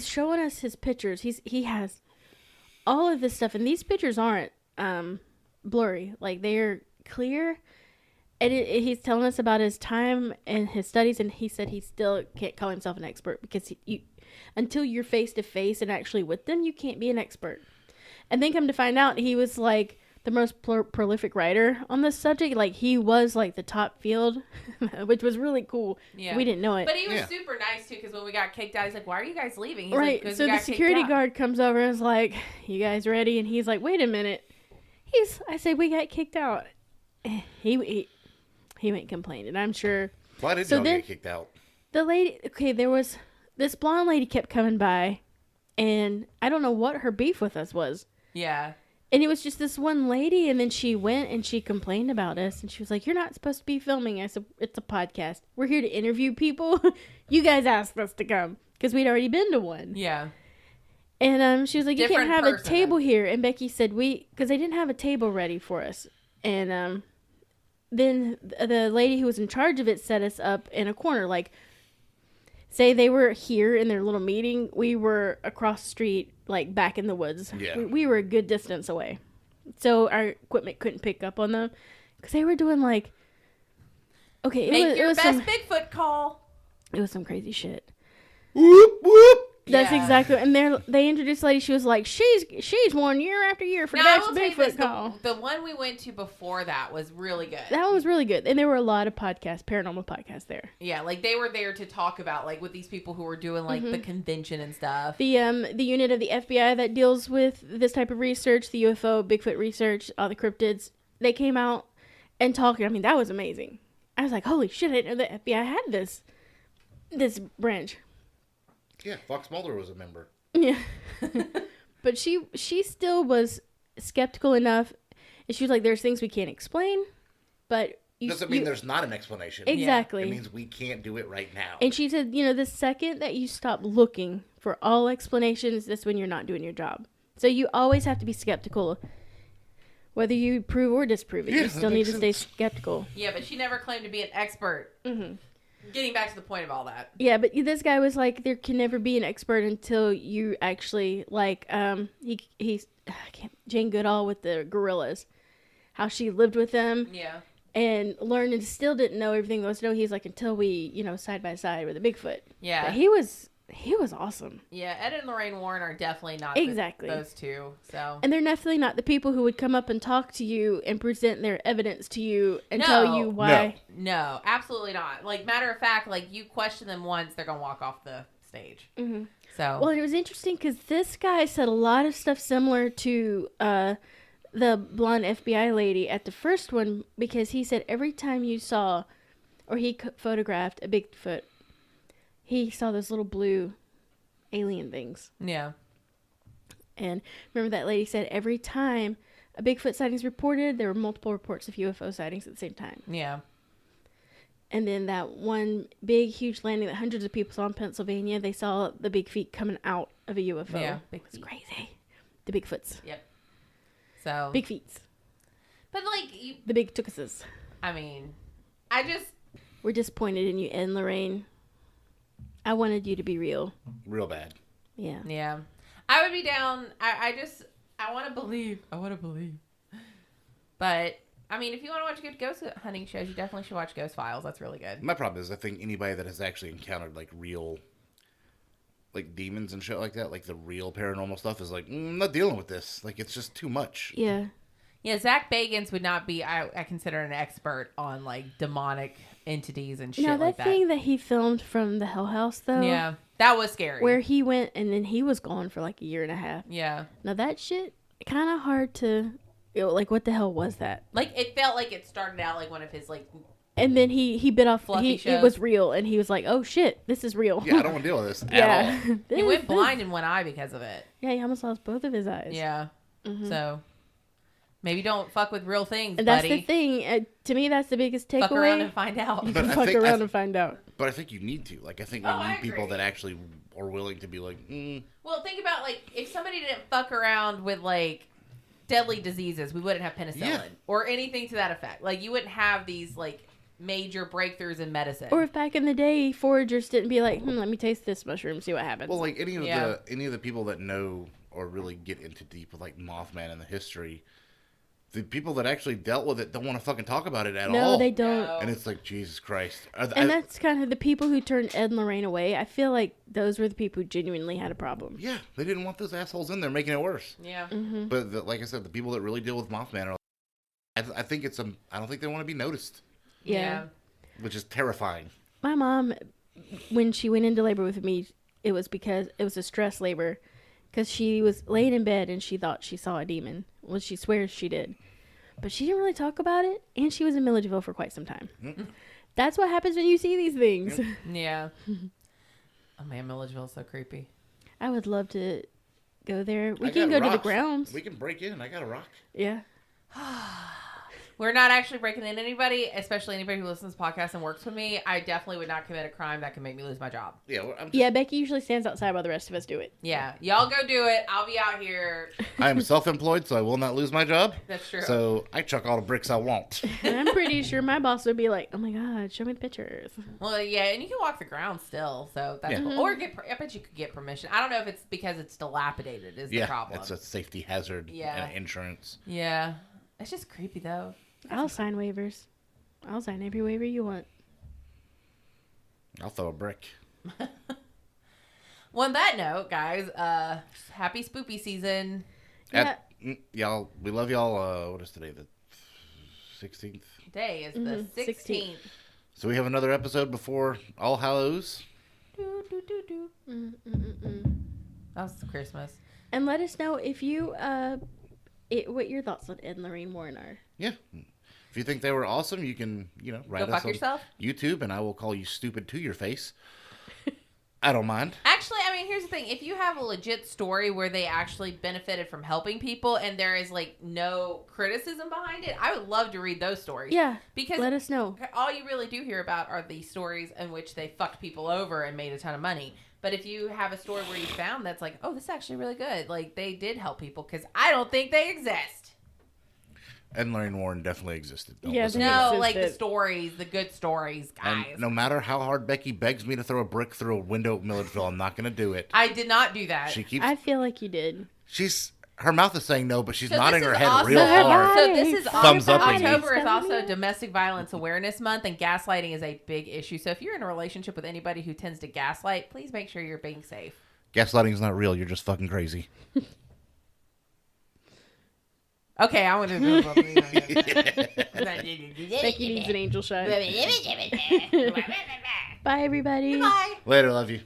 showing us his pictures. He has all of this stuff, and these pictures aren't blurry. Like, they're clear. And he's telling us about his time and his studies, and he said he still can't call himself an expert because until you're face to face and actually with them, you can't be an expert. And then come to find out, he was like the most prolific writer on this subject. Like, he was like the top field, which was really cool. Yeah. We didn't know it. But he was Yeah. super nice, too, because when we got kicked out, he's like, why are you guys leaving? He's Right. Like, 'Cause So we the got kicked security out." guard comes over and is like, "You guys ready?" And he's like, "Wait a minute." I said, "We got kicked out." He went complaining. I'm sure Why did So y'all then- get kicked out? the lady. Okay, there was this blonde lady kept coming by, and I don't know what her beef with us was. Yeah. And it was just this one lady, and then she went and she complained about us, and she was like, "You're not supposed to be filming." I said, "It's a podcast. We're here to interview people. You guys asked us to come because we'd already been to one." Yeah. And she was like, "You can't Different have a person, table here." And Becky said, because they didn't have a table ready for us. And then the lady who was in charge of it set us up in a corner. Like, say they were here in their little meeting, we were across the street, like back in the woods. Yeah. We were a good distance away. So our equipment couldn't pick up on them. Because they were doing like... Okay, Make your was best some, Bigfoot call. it was some crazy shit. Whoop, whoop. That's Yeah. exactly... And they introduced a lady, she was like, she's won year after year for Now, the I best will tell you Bigfoot this, call. the one we went to before that was really good. That one was really good. And there were a lot of podcasts, paranormal podcasts there. Yeah, like they were there to talk about like with these people who were doing like the convention and stuff. The unit of the FBI that deals with this type of research, the UFO, Bigfoot research, all the cryptids, they came out and talked. I mean, that was amazing. I was like, holy shit, I didn't know the FBI had this branch. Yeah, Fox Mulder was a member. Yeah. But she still was skeptical enough. And she was like, there's things we can't explain, but Doesn't mean there's not an explanation. Exactly. It means we can't do it right now. And she said, the second that you stop looking for all explanations, that's when you're not doing your job. So you always have to be skeptical. Whether you prove or disprove it, Yeah, you still that need makes to stay sense. skeptical. Yeah, but she never claimed to be an expert. Mm-hmm. Getting back to the point of all that. Yeah, but this guy was like, there can never be an expert until you actually, like, Jane Goodall with the gorillas. How she lived with them. Yeah. And learned and still didn't know everything there was to know. He's like, until we, side by side with a Bigfoot. Yeah. But he was awesome. Yeah, Ed and Lorraine Warren are definitely not Exactly. those two. So. And they're definitely not the people who would come up and talk to you and present their evidence to you and tell you why. No, absolutely not. Like, matter of fact, like, you question them once, they're going to walk off the stage. Mm-hmm. So. Well, it was interesting because this guy said a lot of stuff similar to the blonde FBI lady at the first one, because he said every time you saw or he photographed a Bigfoot, he saw those little blue alien things. Yeah. And remember that lady said every time a Bigfoot sighting is reported, there were multiple reports of UFO sightings at the same time. Yeah. And then that one big, huge landing that hundreds of people saw in Pennsylvania, they saw the big feet coming out of a UFO. Yeah. It's crazy. The Bigfoots. Yep. So. Big feets. But, like, The big tookuses. I mean, We're disappointed in you, Ed and Lorraine. I wanted you to be real. Real bad. Yeah. Yeah. I would be down. I want to believe. But, I mean, if you want to watch good ghost hunting shows, you definitely should watch Ghost Files. That's really good. My problem is I think anybody that has actually encountered like real like demons and shit like that, like the real paranormal stuff is like, I'm not dealing with this. Like it's just too much. Yeah. Yeah, Zach Bagans would not be, I consider an expert on, like, demonic entities and shit Now, like that that. thing that he filmed from the Hell House, though. Yeah, that was scary. Where he went and then he was gone for like a year and a half. Yeah. Now, that shit, kind of hard to, like, what the hell was that? Like, it felt like it started out like one of his, like... And then he bit off, Fluffy it shows. was real, and he was like, oh shit, this is real. Yeah, I don't want to deal with this at Yeah. all. He went blind in one eye because of it. Yeah, he almost lost both of his eyes. Yeah. Mhm. So, maybe don't fuck with real things, And that's buddy. the thing. To me, that's the biggest takeaway. Fuck around and find out. You But can I fuck think- around and find out. But I think you need to. Like I think we Oh, I need people agree. that actually are willing to be like, Well, think about, like, if somebody didn't fuck around with, like, deadly diseases, we wouldn't have penicillin. Yeah. Or anything to that effect. Like, you wouldn't have these, like, major breakthroughs in medicine. Or if back in the day, foragers didn't be like, let me taste this mushroom, see what happens. well, like any of Yeah. the people that know or really get into deep with like Mothman and the history, the people that actually dealt with it don't want to fucking talk about it at all. No, they don't. No. And it's like, Jesus Christ. And that's kind of the people who turned Ed and Lorraine away. I feel like those were the people who genuinely had a problem. yeah, they didn't want those assholes in there making it worse. Yeah. Mm-hmm. But like I said, the people that really deal with Mothman are. I think I don't think they want to be noticed, Yeah. which is terrifying. My mom, when she went into labor with me, it was because it was a stress labor. Because she was laying in bed and she thought she saw a demon. Well, she swears she did. But she didn't really talk about it. And she was in Milledgeville for quite some time. Mm. That's what happens when you see these things. Yeah. Oh, man, Milledgeville's so creepy. I would love to go there. We I can got go to the rocks. grounds. We can break in. I got a rock. Yeah. We're not actually breaking in anybody, especially anybody who listens to podcasts and works with me. I definitely would not commit a crime that can make me lose my job. Yeah, well, I'm just, Yeah, Becky usually stands outside while the rest of us do it. Yeah, y'all go do it. I'll be out here. I am self-employed, so I will not lose my job. That's true. So I chuck all the bricks I want. And I'm pretty sure my boss would be like, "Oh my god, show me the pictures." Well, yeah, and you can walk the ground still, so that's cool. Or I bet you could get permission. I don't know if it's because it's dilapidated is the problem. It's a safety hazard and insurance. Yeah. It's just creepy, though. I'll sign waivers. I'll sign every waiver you want. I'll throw a brick. Well, on that note, guys, happy spoopy season. Yeah. Y'all, we love y'all. What is today? The 16th? Today is the 16th. So we have another episode before All Hallows. That was Christmas. And let us know if you, what your thoughts on Ed and Lorraine Warren are. Yeah. If you think they were awesome, you can, write Go us fuck yourself. YouTube, and I will call you stupid to your face. I don't mind. Actually, I mean, here's the thing. If you have a legit story where they actually benefited from helping people and there is, like, no criticism behind it, I would love to read those stories. Yeah. Because let us know. All you really do hear about are the stories in which they fucked people over and made a ton of money. But if you have a story where you found that's like, oh, this is actually really good. Like, they did help people because I don't think they exist. Ed and Lorraine Warren definitely existed. Yes, no, like the stories, the good stories, guys. And no matter how hard Becky begs me to throw a brick through a window at Milledgeville, I'm not going to do it. I did not do that. I feel like you did. Her mouth is saying no, but she's So nodding her head also, real hard. So this is Thumbs up October is also Domestic Violence Awareness Month, and gaslighting is a big issue. So if you're in a relationship with anybody who tends to gaslight, please make sure you're being safe. Gaslighting is not real. You're just fucking crazy. Okay, I want to do Becky needs an angel shot. Bye, everybody. Bye. Later, love you.